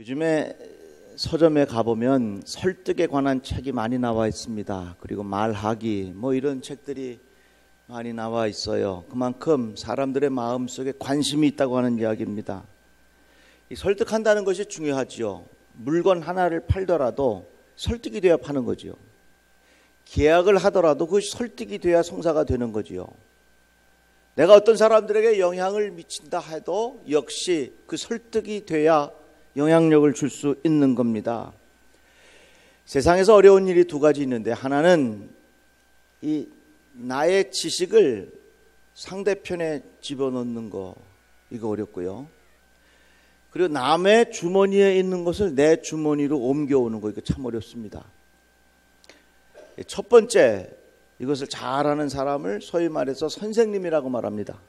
요즘에 서점에 가보면 설득에 관한 책이 많이 나와 있습니다. 그리고 말하기 이런 책들이 많이 나와 있어요. 그만큼 사람들의 마음속에 관심이 있다고 하는 이야기입니다. 이 설득한다는 것이 중요하지요. 물건 하나를 팔더라도 설득이 돼야 파는 거지요. 계약을 하더라도 그것이 설득이 돼야 성사가 되는 거지요. 내가 어떤 사람들에게 영향을 미친다 해도 역시 그 설득이 돼야 영향력을 줄 수 있는 겁니다. 세상에서 어려운 일이 두 가지 있는데, 하나는 이 나의 지식을 상대편에 집어넣는 거, 이거 어렵고요. 그리고 남의 주머니에 있는 것을 내 주머니로 옮겨오는 거, 이거 참 어렵습니다. 첫 번째, 이것을 잘하는 사람을 소위 말해서 선생님이라고 말합니다.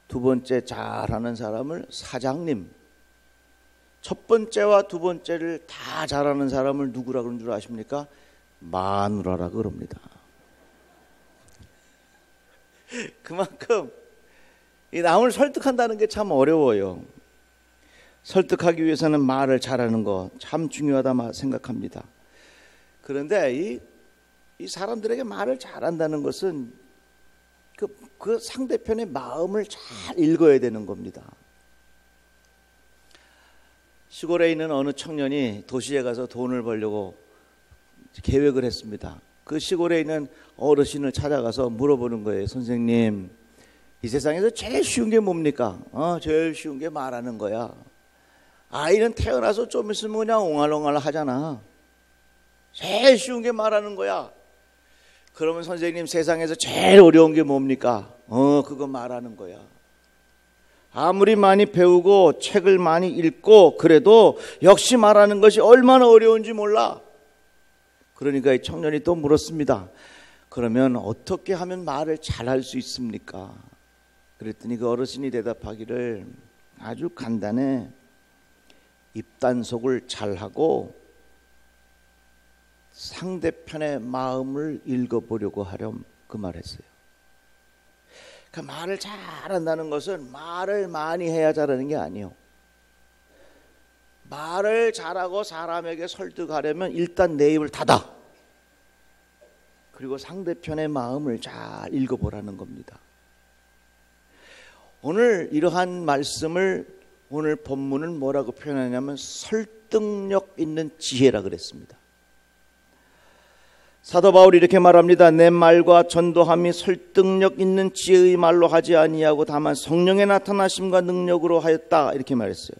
두 번째, 잘하는 사람을 사장님. 첫 번째와 두 번째를 다 잘하는 사람을 누구라 그런 줄 아십니까? 마누라라 그럽니다. 그만큼 이 남을 설득한다는 게 참 어려워요. 설득하기 위해서는 말을 잘하는 거 참 중요하다 생각합니다. 그런데 이 사람들에게 말을 잘한다는 것은 그 상대편의 마음을 잘 읽어야 되는 겁니다. 시골에 있는 어느 청년이 도시에 가서 돈을 벌려고 계획을 했습니다. 그 시골에 있는 어르신을 찾아가서 물어보는 거예요. 선생님, 이 세상에서 제일 쉬운 게 뭡니까? 제일 쉬운 게 말하는 거야. 아이는 태어나서 좀 있으면 그냥 옹알옹알 하잖아. 제일 쉬운 게 말하는 거야. 그러면 선생님, 세상에서 제일 어려운 게 뭡니까? 그거 말하는 거야. 아무리 많이 배우고 책을 많이 읽고 그래도 역시 말하는 것이 얼마나 어려운지 몰라. 그러니까 이 청년이 또 물었습니다. 그러면 어떻게 하면 말을 잘할 수 있습니까? 그랬더니 그 어르신이 대답하기를 아주 간단해. 입단속을 잘하고 상대편의 마음을 읽어보려고 하렴, 그 말했어요. 그 말을 잘한다는 것은 말을 많이 해야 잘하는 게 아니에요. 말을 잘하고 사람에게 설득하려면 일단 내 입을 닫아. 그리고 상대편의 마음을 잘 읽어보라는 겁니다. 오늘 이러한 말씀을, 오늘 본문은 뭐라고 표현하냐면 설득력 있는 지혜라 그랬습니다. 사도 바울이 이렇게 말합니다. 내 말과 전도함이 설득력 있는 지혜의 말로 하지 아니하고 다만 성령의 나타나심과 능력으로 하였다, 이렇게 말했어요.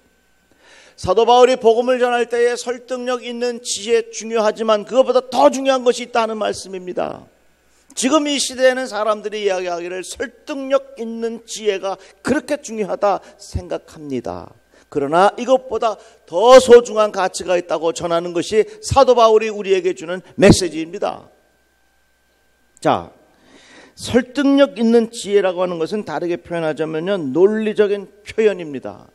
사도 바울이 복음을 전할 때에 설득력 있는 지혜 중요하지만 그것보다 더 중요한 것이 있다는 말씀입니다. 지금 이 시대에는 사람들이 이야기하기를 설득력 있는 지혜가 그렇게 중요하다 생각합니다. 그러나 이것보다 더 소중한 가치가 있다고 전하는 것이 사도 바울이 우리에게 주는 메시지입니다. 자, 설득력 있는 지혜라고 하는 것은 다르게 표현하자면요, 논리적인 표현입니다.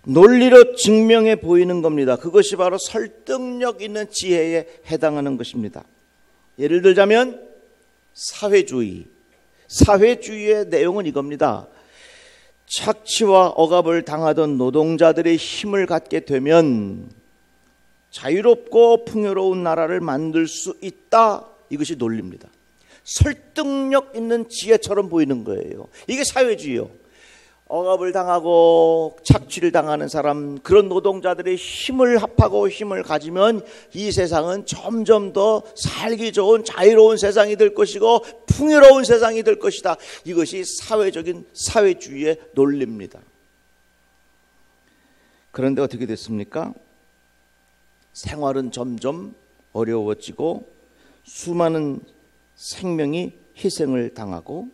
논리로 증명해 보이는 겁니다. 그것이 바로 설득력 있는 지혜에 해당하는 것입니다. 예를 들자면 사회주의의 내용은 이겁니다. 착취와 억압을 당하던 노동자들의 힘을 갖게 되면 자유롭고 풍요로운 나라를 만들 수 있다. 이것이 논리입니다. 설득력 있는 지혜처럼 보이는 거예요. 이게 사회주의요. 억압을 당하고 착취를 당하는 사람, 그런 노동자들의 힘을 합하고 힘을 가지면 이 세상은 점점 더 살기 좋은 자유로운 세상이 될 것이고 풍요로운 세상이 될 것이다. 이것이 사회주의의 논리입니다. 그런데 어떻게 됐습니까? 생활은 점점 어려워지고 수많은 생명이 희생을 당하고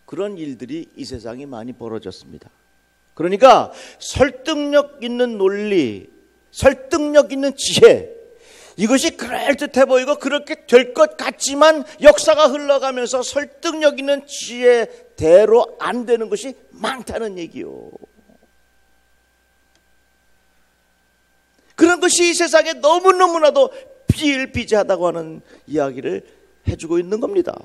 그런 일들이 이 세상에 많이 벌어졌습니다. 그러니까 설득력 있는 논리, 설득력 있는 지혜, 이것이 그럴듯해 보이고 그렇게 될 것 같지만 역사가 흘러가면서 설득력 있는 지혜대로 안 되는 것이 많다는 얘기요. 그런 것이 이 세상에 너무너무나도 비일비재하다고 하는 이야기를 해주고 있는 겁니다.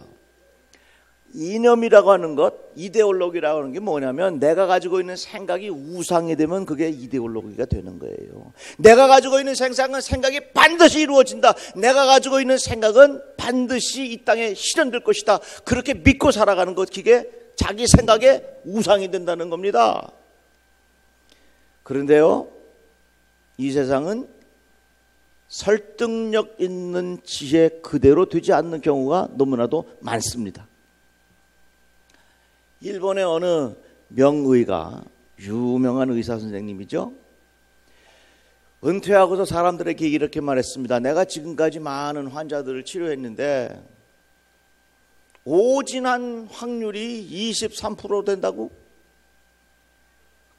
이념이라고 하는 것, 이데올로기라고 하는 게 뭐냐면 내가 가지고 있는 생각이 우상이 되면 그게 이데올로기가 되는 거예요. 내가 가지고 있는 생각이 반드시 이루어진다. 내가 가지고 있는 생각은 반드시 이 땅에 실현될 것이다. 그렇게 믿고 살아가는 것, 그게 자기 생각의 우상이 된다는 겁니다. 그런데요, 이 세상은 설득력 있는 지혜 그대로 되지 않는 경우가 너무나도 많습니다. 일본의 어느 명의가, 유명한 의사 선생님이죠. 은퇴하고서 사람들에게 이렇게 말했습니다. 내가 지금까지 많은 환자들을 치료했는데 오진한 확률이 23% 된다고?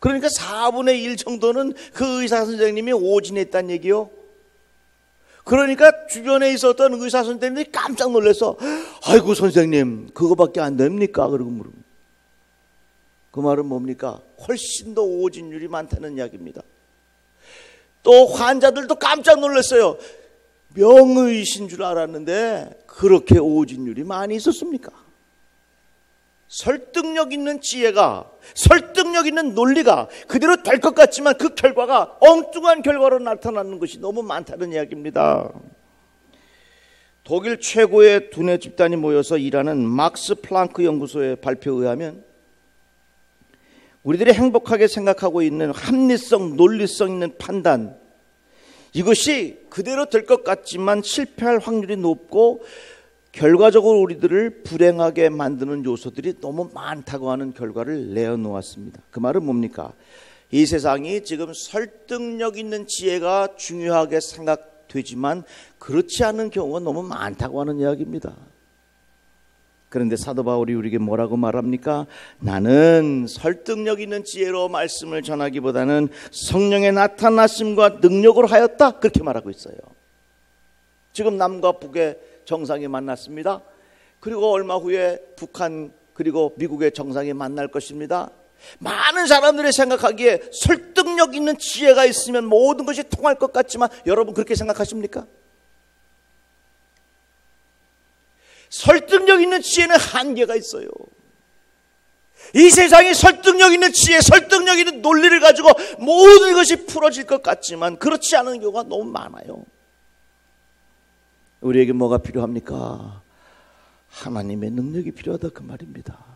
그러니까 4분의 1 정도는 그 의사 선생님이 오진했다는 얘기요. 그러니까 주변에 있었던 의사 선생님들이 깜짝 놀라서 아이고 선생님 그거밖에 안 됩니까? 그러고 물으면 그 말은 뭡니까? 훨씬 더 오진율이 많다는 이야기입니다. 또 환자들도 깜짝 놀랐어요. 명의이신 줄 알았는데 그렇게 오진율이 많이 있었습니까? 설득력 있는 지혜가, 설득력 있는 논리가 그대로 될 것 같지만 그 결과가 엉뚱한 결과로 나타나는 것이 너무 많다는 이야기입니다. 독일 최고의 두뇌 집단이 모여서 일하는 막스 플랑크 연구소의 발표에 의하면 우리들이 행복하게 생각하고 있는 합리성, 논리성 있는 판단, 이것이 그대로 될 것 같지만 실패할 확률이 높고 결과적으로 우리들을 불행하게 만드는 요소들이 너무 많다고 하는 결과를 내어놓았습니다. 그 말은 뭡니까? 이 세상이 지금 설득력 있는 지혜가 중요하게 생각되지만 그렇지 않은 경우가 너무 많다고 하는 이야기입니다. 그런데 사도 바울이 우리에게 뭐라고 말합니까? 나는 설득력 있는 지혜로 말씀을 전하기보다는 성령의 나타나심과 능력으로 하였다, 그렇게 말하고 있어요. 지금 남과 북의 정상이 만났습니다. 그리고 얼마 후에 북한 그리고 미국의 정상이 만날 것입니다. 많은 사람들이 생각하기에 설득력 있는 지혜가 있으면 모든 것이 통할 것 같지만 여러분 그렇게 생각하십니까? 설득력 있는 지혜는 한계가 있어요. 이 세상이 설득력 있는 지혜, 설득력 있는 논리를 가지고 모든 것이 풀어질 것 같지만 그렇지 않은 경우가 너무 많아요. 우리에게 뭐가 필요합니까? 하나님의 능력이 필요하다, 그 말입니다.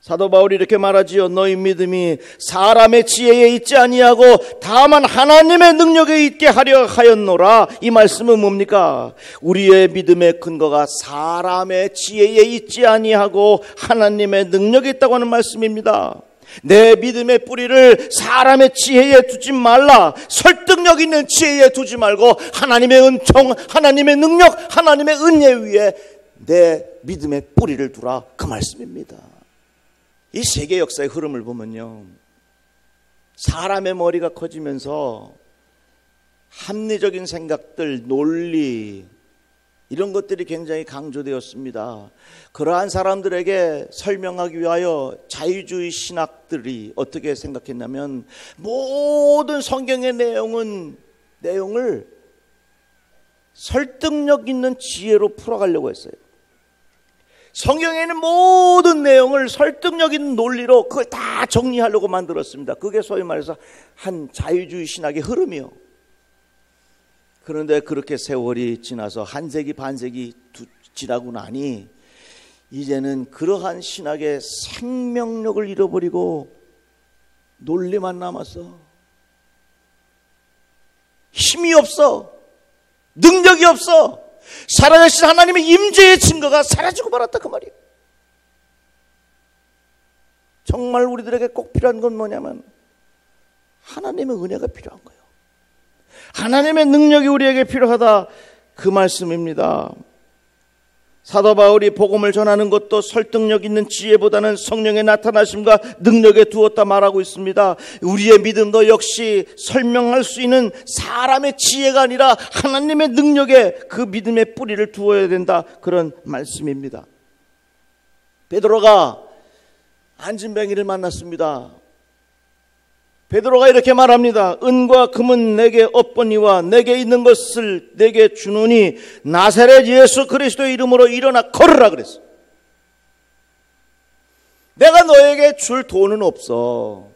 사도 바울이 이렇게 말하지요. 너희 믿음이 사람의 지혜에 있지 아니하고 다만 하나님의 능력에 있게 하려 하였노라. 이 말씀은 뭡니까? 우리의 믿음의 근거가 사람의 지혜에 있지 아니하고 하나님의 능력에 있다고 하는 말씀입니다. 내 믿음의 뿌리를 사람의 지혜에 두지 말라. 설득력 있는 지혜에 두지 말고 하나님의 은총, 하나님의 능력, 하나님의 은혜 위에 내 믿음의 뿌리를 두라, 그 말씀입니다. 이 세계 역사의 흐름을 보면요, 사람의 머리가 커지면서 합리적인 생각들, 논리, 이런 것들이 굉장히 강조되었습니다. 그러한 사람들에게 설명하기 위하여 자유주의 신학들이 어떻게 생각했냐면 모든 성경의 내용을 설득력 있는 지혜로 풀어가려고 했어요. 성경에 있는 모든 내용을 설득력 있는 논리로 그걸 다 정리하려고 만들었습니다. 그게 소위 말해서 한 자유주의 신학의 흐름이요. 그런데 그렇게 세월이 지나서 한 세기 반세기 지나고 나니 이제는 그러한 신학의 생명력을 잃어버리고 논리만 남았어. 힘이 없어. 능력이 없어. 살아계신 하나님의 임재의 증거가 사라지고 말았다, 그 말이에요. 정말 우리들에게 꼭 필요한 건 뭐냐면 하나님의 은혜가 필요한 거예요. 하나님의 능력이 우리에게 필요하다, 그 말씀입니다. 사도 바울이 복음을 전하는 것도 설득력 있는 지혜보다는 성령의 나타나심과 능력에 두었다 말하고 있습니다. 우리의 믿음도 역시 설명할 수 있는 사람의 지혜가 아니라 하나님의 능력에 그 믿음의 뿌리를 두어야 된다, 그런 말씀입니다. 베드로가 안진뱅이를 만났습니다. 베드로가 이렇게 말합니다. 은과 금은 내게 없거니와 내게 있는 것을 내게 주노니 나사렛 예수 그리스도의 이름으로 일어나 걸으라 그랬어요. 너에게 줄 돈은 없어.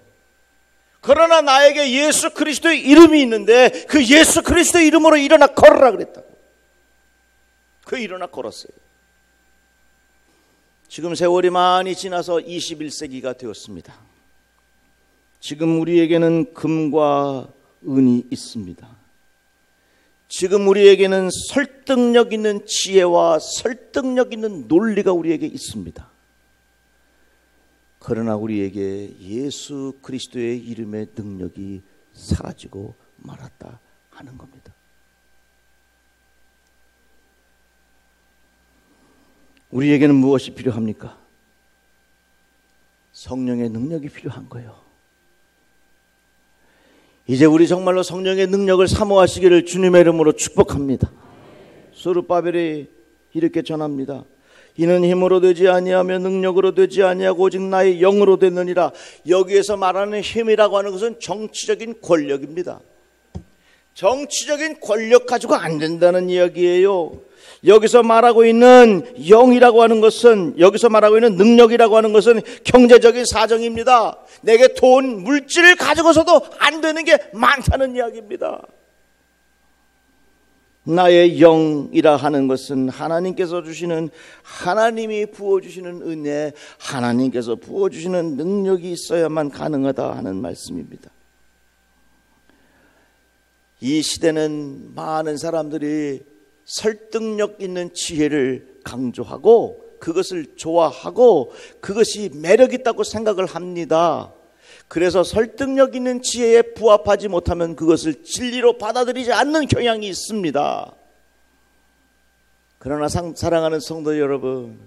그러나 나에게 예수 그리스도의 이름이 있는데 그 예수 그리스도의 이름으로 일어나 걸으라 그랬다고. 그 일어나 걸었어요. 지금 세월이 많이 지나서 21세기가 되었습니다. 지금 우리에게는 금과 은이 있습니다. 지금 우리에게는 설득력 있는 지혜와 설득력 있는 논리가 우리에게 있습니다. 그러나 우리에게 예수 그리스도의 이름의 능력이 사라지고 말았다 하는 겁니다. 우리에게는 무엇이 필요합니까? 성령의 능력이 필요한 거예요. 이제 우리 정말로 성령의 능력을 사모하시기를 주님의 이름으로 축복합니다. 스룹바벨이 이렇게 전합니다. 이는 힘으로 되지 아니하며 능력으로 되지 아니하고 오직 나의 영으로 되느니라. 여기에서 말하는 힘이라고 하는 것은 정치적인 권력입니다. 정치적인 권력 가지고 안 된다는 이야기예요. 여기서 말하고 있는 영이라고 하는 것은, 여기서 말하고 있는 능력이라고 하는 것은 경제적인 사정입니다. 내게 돈, 물질을 가지고서도 안 되는 게 많다는 이야기입니다. 나의 영이라 하는 것은 하나님께서 주시는, 하나님이 부어주시는 은혜, 하나님께서 부어주시는 능력이 있어야만 가능하다 하는 말씀입니다. 이 시대는 많은 사람들이 설득력 있는 지혜를 강조하고 그것을 좋아하고 그것이 매력 있다고 생각을 합니다. 그래서 설득력 있는 지혜에 부합하지 못하면 그것을 진리로 받아들이지 않는 경향이 있습니다. 그러나 사랑하는 성도 여러분,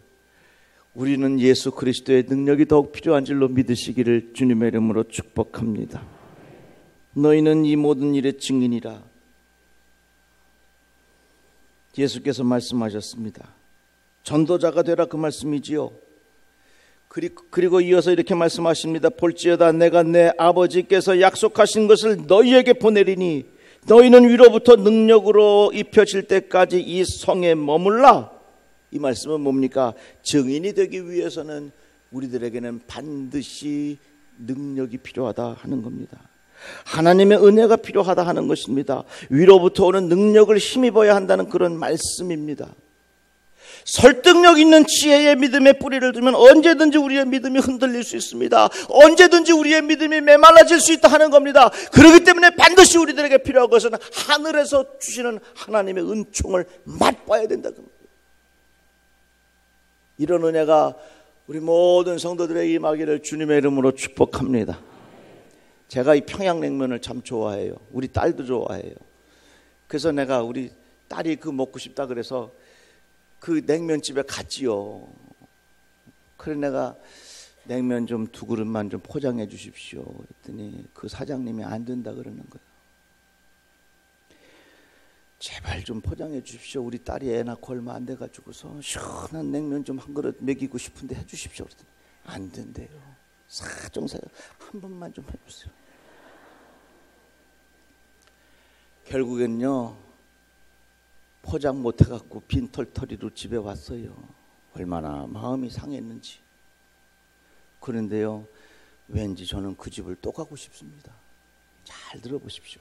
우리는 예수 그리스도의 능력이 더욱 필요한 줄로 믿으시기를 주님의 이름으로 축복합니다. 너희는 이 모든 일의 증인이라. 예수께서 말씀하셨습니다. 전도자가 되라, 그 말씀이지요. 그리고 이어서 이렇게 말씀하십니다. 볼지어다 내가 내 아버지께서 약속하신 것을 너희에게 보내리니 너희는 위로부터 능력으로 입혀질 때까지 이 성에 머물라. 이 말씀은 뭡니까? 증인이 되기 위해서는 우리들에게는 반드시 능력이 필요하다 하는 겁니다. 하나님의 은혜가 필요하다 하는 것입니다. 위로부터 오는 능력을 힘입어야 한다는 그런 말씀입니다. 설득력 있는 지혜의 믿음의 뿌리를 두면 언제든지 우리의 믿음이 흔들릴 수 있습니다. 언제든지 우리의 믿음이 메말라질 수 있다 하는 겁니다. 그렇기 때문에 반드시 우리들에게 필요한 것은 하늘에서 주시는 하나님의 은총을 맛봐야 된다고 합니다. 이런 은혜가 우리 모든 성도들에게 임하기를 주님의 이름으로 축복합니다. 제가 이 평양냉면을 참 좋아해요. 우리 딸도 좋아해요. 그래서 내가 우리 딸이 그 먹고 싶다 그래서 그 냉면집에 갔지요. 그래 내가 냉면 좀 2그릇만 좀 포장해 주십시오 그랬더니 그 사장님이 안 된다 그러는 거예요. 제발 좀 포장해 주십시오. 우리 딸이 애 낳고 얼마 안 돼가지고서 시원한 냉면 좀 한 그릇 먹이고 싶은데 해 주십시오 그랬더니 안 된대요. 사정사정 한 번만 좀 해주세요. 결국엔요 포장 못해갖고 빈털터리로 집에 왔어요. 얼마나 마음이 상했는지. 그런데요 왠지 저는 그 집을 또 가고 싶습니다. 잘 들어보십시오.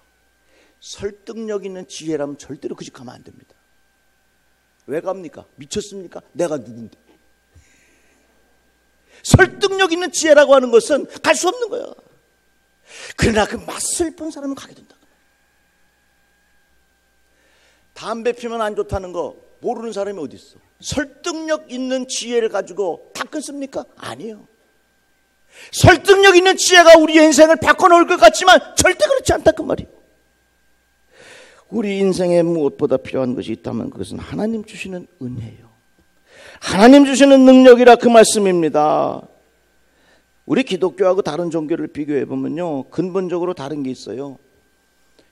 설득력 있는 지혜라면 절대로 그 집 가면 안 됩니다. 왜 갑니까? 미쳤습니까? 내가 누군데? 설득력 있는 지혜라고 하는 것은 갈 수 없는 거야. 그러나 그 맛을 본 사람은 가게 된다. 담배 피면 안 좋다는 거 모르는 사람이 어디 있어? 설득력 있는 지혜를 가지고 다 끊습니까? 아니에요. 설득력 있는 지혜가 우리의 인생을 바꿔놓을 것 같지만 절대 그렇지 않다 그 말이에요. 우리 인생에 무엇보다 필요한 것이 있다면 그것은 하나님 주시는 은혜예요. 하나님 주시는 능력이라 그 말씀입니다. 우리 기독교하고 다른 종교를 비교해 보면요 근본적으로 다른 게 있어요.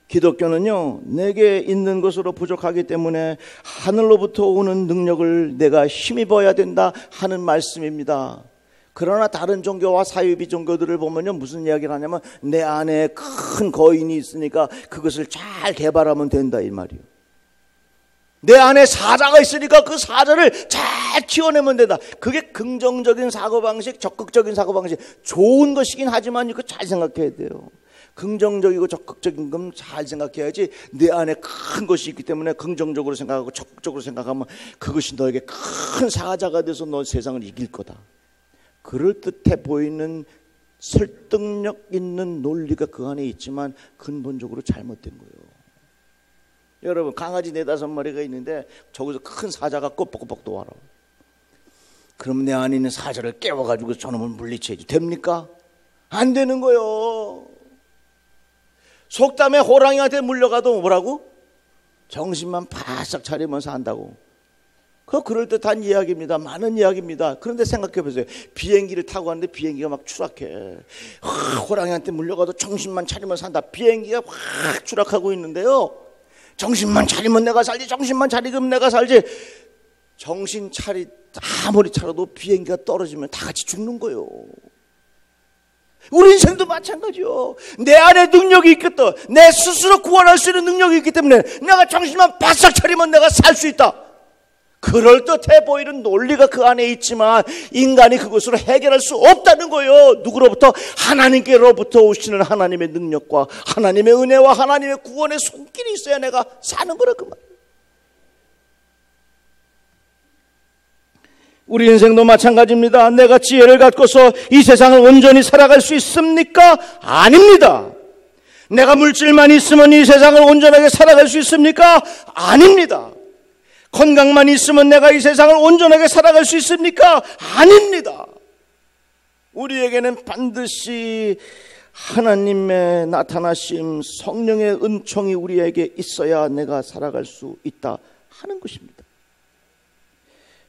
기독교는요 내게 있는 것으로 부족하기 때문에 하늘로부터 오는 능력을 내가 힘입어야 된다 하는 말씀입니다. 그러나 다른 종교와 사유비 종교들을 보면요 무슨 이야기를 하냐면 내 안에 큰 거인이 있으니까 그것을 잘 개발하면 된다 이 말이에요. 내 안에 사자가 있으니까 그 사자를 잘 키워내면 된다. 그게 긍정적인 사고방식, 적극적인 사고방식. 좋은 것이긴 하지만 이거 잘 생각해야 돼요. 긍정적이고 적극적인 건 잘 생각해야지. 내 안에 큰 것이 있기 때문에 긍정적으로 생각하고 적극적으로 생각하면 그것이 너에게 큰 사자가 돼서 너 세상을 이길 거다. 그럴듯해 보이는 설득력 있는 논리가 그 안에 있지만 근본적으로 잘못된 거예요. 여러분, 강아지 4-5마리가 있는데 저기서 큰 사자가 꼬뻑꼬뻑 또 와라. 그럼 내 안에 있는 사자를 깨워가지고 저놈을 물리쳐야지. 됩니까? 안 되는 거예요. 속담에 호랑이한테 물려가도 뭐라고? 정신만 바싹 차리면서 한다고. 그거 그럴듯한 이야기입니다. 많은 이야기입니다. 그런데 생각해 보세요. 비행기를 타고 가는데 비행기가 막 추락해. 호랑이한테 물려가도 정신만 차리면서 산다. 비행기가 확 추락하고 있는데요, 정신만 차리면 내가 살지, 정신만 차리면 내가 살지. 정신 아무리 차려도 비행기가 떨어지면 다 같이 죽는 거예요. 우리 인생도 마찬가지요. 내 안에 능력이 있겠다. 내 스스로 구원할 수 있는 능력이 있기 때문에 내가 정신만 바싹 차리면 내가 살 수 있다. 그럴듯해 보이는 논리가 그 안에 있지만 인간이 그것으로 해결할 수 없다는 거예요. 누구로부터? 하나님께로부터 오시는 하나님의 능력과 하나님의 은혜와 하나님의 구원의 손길이 있어야 내가 사는 거라 그 말. 우리 인생도 마찬가지입니다. 내가 지혜를 갖고서 이 세상을 온전히 살아갈 수 있습니까? 아닙니다. 내가 물질만 있으면 이 세상을 온전하게 살아갈 수 있습니까? 아닙니다. 건강만 있으면 내가 이 세상을 온전하게 살아갈 수 있습니까? 아닙니다. 우리에게는 반드시 하나님의 나타나심, 성령의 은총이 우리에게 있어야 내가 살아갈 수 있다 하는 것입니다.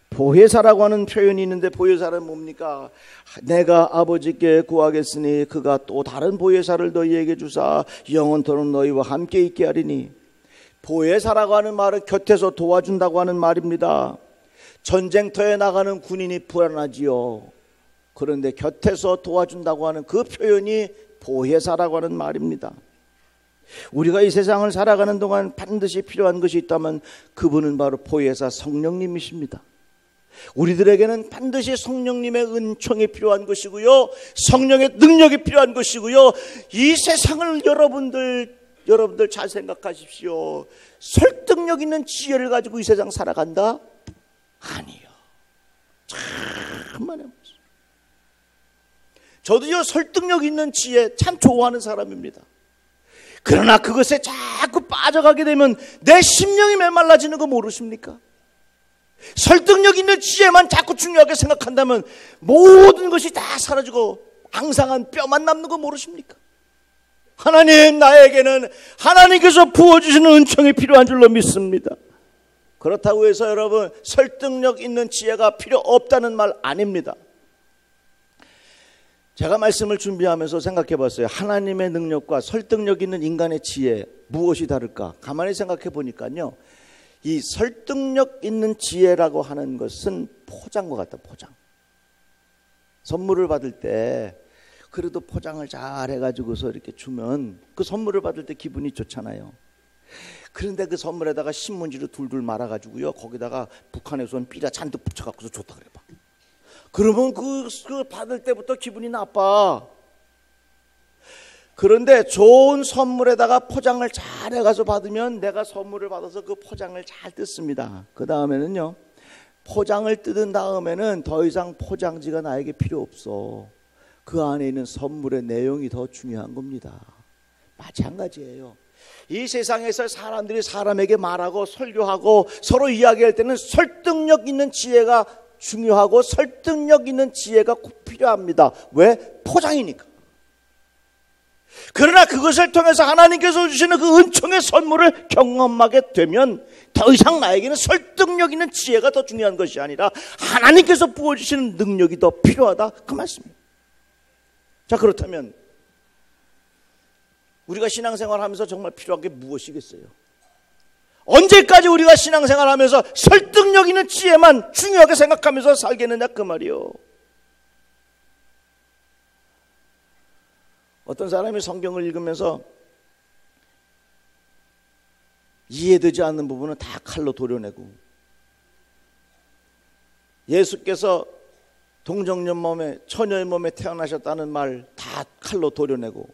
보혜사라고 하는 표현이 있는데, 보혜사는 뭡니까? 내가 아버지께 구하겠으니 그가 또 다른 보혜사를 너희에게 주사 영원토록 너희와 함께 있게 하리니. 보혜사라고 하는 말은 곁에서 도와준다고 하는 말입니다. 전쟁터에 나가는 군인이 불안하지요. 그런데 곁에서 도와준다고 하는 그 표현이 보혜사라고 하는 말입니다. 우리가 이 세상을 살아가는 동안 반드시 필요한 것이 있다면 그분은 바로 보혜사 성령님이십니다. 우리들에게는 반드시 성령님의 은총이 필요한 것이고요, 성령의 능력이 필요한 것이고요. 이 세상을 여러분들 잘 생각하십시오. 설득력 있는 지혜를 가지고 이 세상 살아간다? 아니요. 참만해. 저도요, 설득력 있는 지혜 참 좋아하는 사람입니다. 그러나 그것에 자꾸 빠져가게 되면 내 심령이 메말라지는 거 모르십니까? 설득력 있는 지혜만 자꾸 중요하게 생각한다면 모든 것이 다 사라지고 앙상한 뼈만 남는 거 모르십니까? 하나님, 나에게는 하나님께서 부어주시는 은총이 필요한 줄로 믿습니다. 그렇다고 해서 여러분, 설득력 있는 지혜가 필요 없다는 말 아닙니다. 제가 말씀을 준비하면서 생각해 봤어요. 하나님의 능력과 설득력 있는 인간의 지혜, 무엇이 다를까? 가만히 생각해 보니까요, 이 설득력 있는 지혜라고 하는 것은 포장과 같다. 포장. 선물을 받을 때 그래도 포장을 잘 해가지고서 이렇게 주면 그 선물을 받을 때 기분이 좋잖아요. 그런데 그 선물에다가 신문지로 둘둘 말아가지고요, 거기다가 북한에서 온 삐라 잔뜩 붙여갖고서 줬다 그래 봐. 그러면 그 받을 때부터 기분이 나빠. 그런데 좋은 선물에다가 포장을 잘 해가서 받으면 내가 선물을 받아서 그 포장을 잘 뜯습니다. 그 다음에는요, 포장을 뜯은 다음에는 더 이상 포장지가 나에게 필요 없어. 그 안에 있는 선물의 내용이 더 중요한 겁니다. 마찬가지예요. 이 세상에서 사람들이 사람에게 말하고 설교하고 서로 이야기할 때는 설득력 있는 지혜가 중요하고 설득력 있는 지혜가 꼭 필요합니다. 왜? 포장이니까. 그러나 그것을 통해서 하나님께서 주시는 그 은총의 선물을 경험하게 되면 더 이상 나에게는 설득력 있는 지혜가 더 중요한 것이 아니라 하나님께서 부어주시는 능력이 더 필요하다, 그 말씀입니다. 자, 그렇다면 우리가 신앙생활하면서 정말 필요한 게 무엇이겠어요? 언제까지 우리가 신앙생활하면서 설득력 있는 지혜만 중요하게 생각하면서 살겠느냐, 그 말이요. 어떤 사람이 성경을 읽으면서 이해되지 않는 부분은 다 칼로 도려내고, 예수께서 동정녀 몸에, 처녀의 몸에 태어나셨다는 말 다 칼로 도려내고,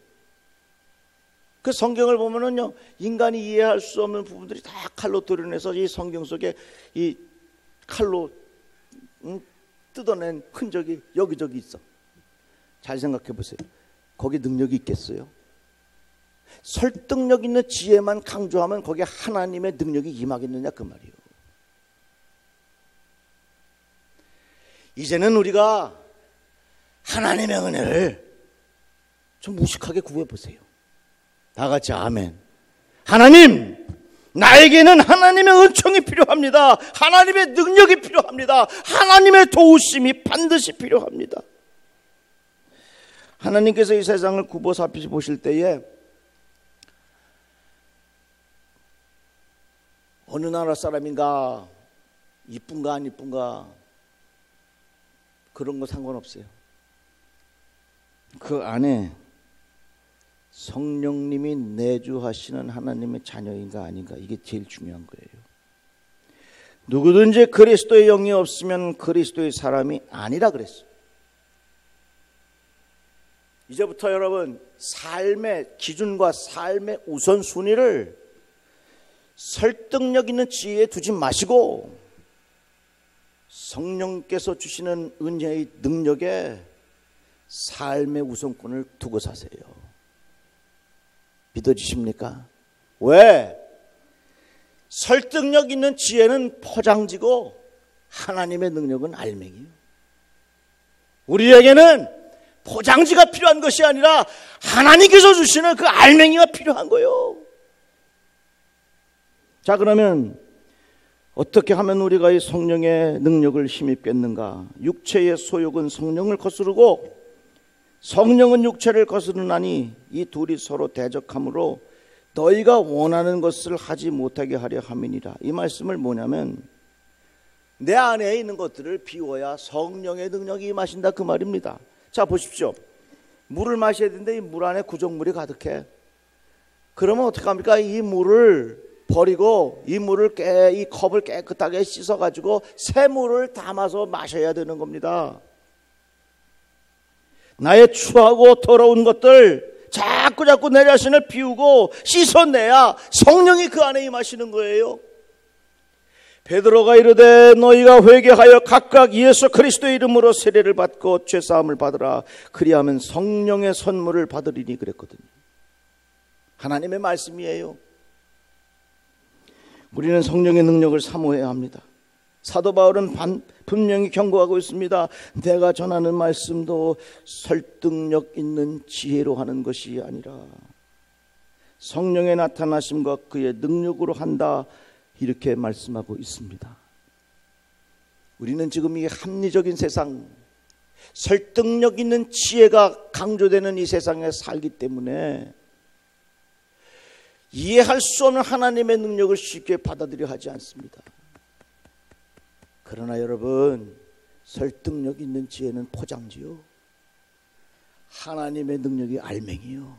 그 성경을 보면은요, 인간이 이해할 수 없는 부분들이 다 칼로 도려내서 이 성경 속에 이 칼로 뜯어낸 흔적이 여기저기 있어. 잘 생각해 보세요. 거기 능력이 있겠어요? 설득력 있는 지혜만 강조하면 거기에 하나님의 능력이 임하겠느냐 그 말이에요. 이제는 우리가 하나님의 은혜를 좀 무식하게 구해보세요. 다 같이 아멘. 하나님, 나에게는 하나님의 은총이 필요합니다. 하나님의 능력이 필요합니다. 하나님의 도우심이 반드시 필요합니다. 하나님께서 이 세상을 굽어 살피시 보실 때에 어느 나라 사람인가, 이쁜가 안 이쁜가 그런 거 상관없어요. 그 안에 성령님이 내주하시는 하나님의 자녀인가 아닌가, 이게 제일 중요한 거예요. 누구든지 그리스도의 영이 없으면 그리스도의 사람이 아니라 그랬어요. 이제부터 여러분, 삶의 기준과 삶의 우선순위를 설득력 있는 지혜에 두지 마시고 성령께서 주시는 은혜의 능력에 삶의 우선권을 두고 사세요. 믿어지십니까? 왜? 설득력 있는 지혜는 포장지고 하나님의 능력은 알맹이에요. 우리에게는 포장지가 필요한 것이 아니라 하나님께서 주시는 그 알맹이가 필요한 거예요. 자, 그러면 어떻게 하면 우리가 이 성령의 능력을 힘입겠는가? 육체의 소욕은 성령을 거스르고 성령은 육체를 거스르나니 이 둘이 서로 대적함으로 너희가 원하는 것을 하지 못하게 하려 함이니라. 이 말씀을 뭐냐면 내 안에 있는 것들을 비워야 성령의 능력이 임하신다 그 말입니다. 자, 보십시오. 물을 마셔야 되는데 이 물 안에 구정물이 가득해. 그러면 어떻게 합니까? 이 물을 버리고 이 컵을 깨끗하게 씻어가지고 새 물을 담아서 마셔야 되는 겁니다. 나의 추하고 더러운 것들 자꾸 내 자신을 비우고 씻어내야 성령이 그 안에 임하시는 거예요. 베드로가 이르되 너희가 회개하여 각각 예수 그리스도의 이름으로 세례를 받고 죄사함을 받으라. 그리하면 성령의 선물을 받으리니 그랬거든요. 하나님의 말씀이에요. 우리는 성령의 능력을 사모해야 합니다. 사도 바울은 분명히 경고하고 있습니다. 내가 전하는 말씀도 설득력 있는 지혜로 하는 것이 아니라 성령의 나타나심과 그의 능력으로 한다, 이렇게 말씀하고 있습니다. 우리는 지금 이 합리적인 세상, 설득력 있는 지혜가 강조되는 이 세상에 살기 때문에 이해할 수 없는 하나님의 능력을 쉽게 받아들여 하지 않습니다. 그러나 여러분, 설득력 있는 지혜는 포장지요. 하나님의 능력이 알맹이요.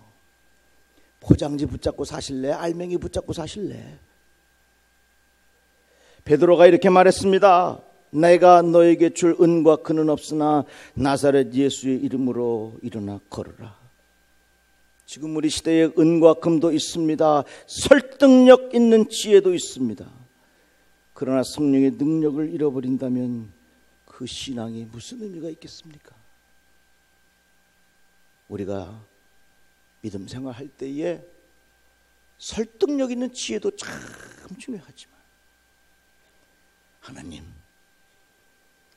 포장지 붙잡고 사실래? 알맹이 붙잡고 사실래? 베드로가 이렇게 말했습니다. 내가 너에게 줄 은과 금은 없으나 나사렛 예수의 이름으로 일어나 걸으라. 지금 우리 시대에 은과 금도 있습니다. 설득력 있는 지혜도 있습니다. 그러나 성령의 능력을 잃어버린다면 그 신앙이 무슨 의미가 있겠습니까? 우리가 믿음 생활할 때에 설득력 있는 지혜도 참 중요하지만 하나님,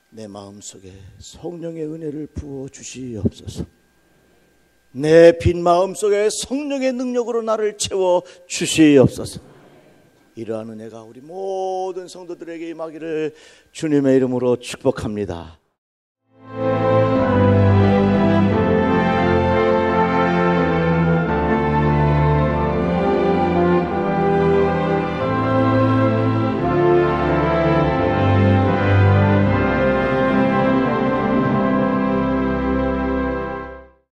내 마음속에 성령의 은혜를 부어 주시옵소서. 내 빈 마음속에 성령의 능력으로 나를 채워 주시옵소서. 이러한 은혜가 우리 모든 성도들에게 임하기를 주님의 이름으로 축복합니다.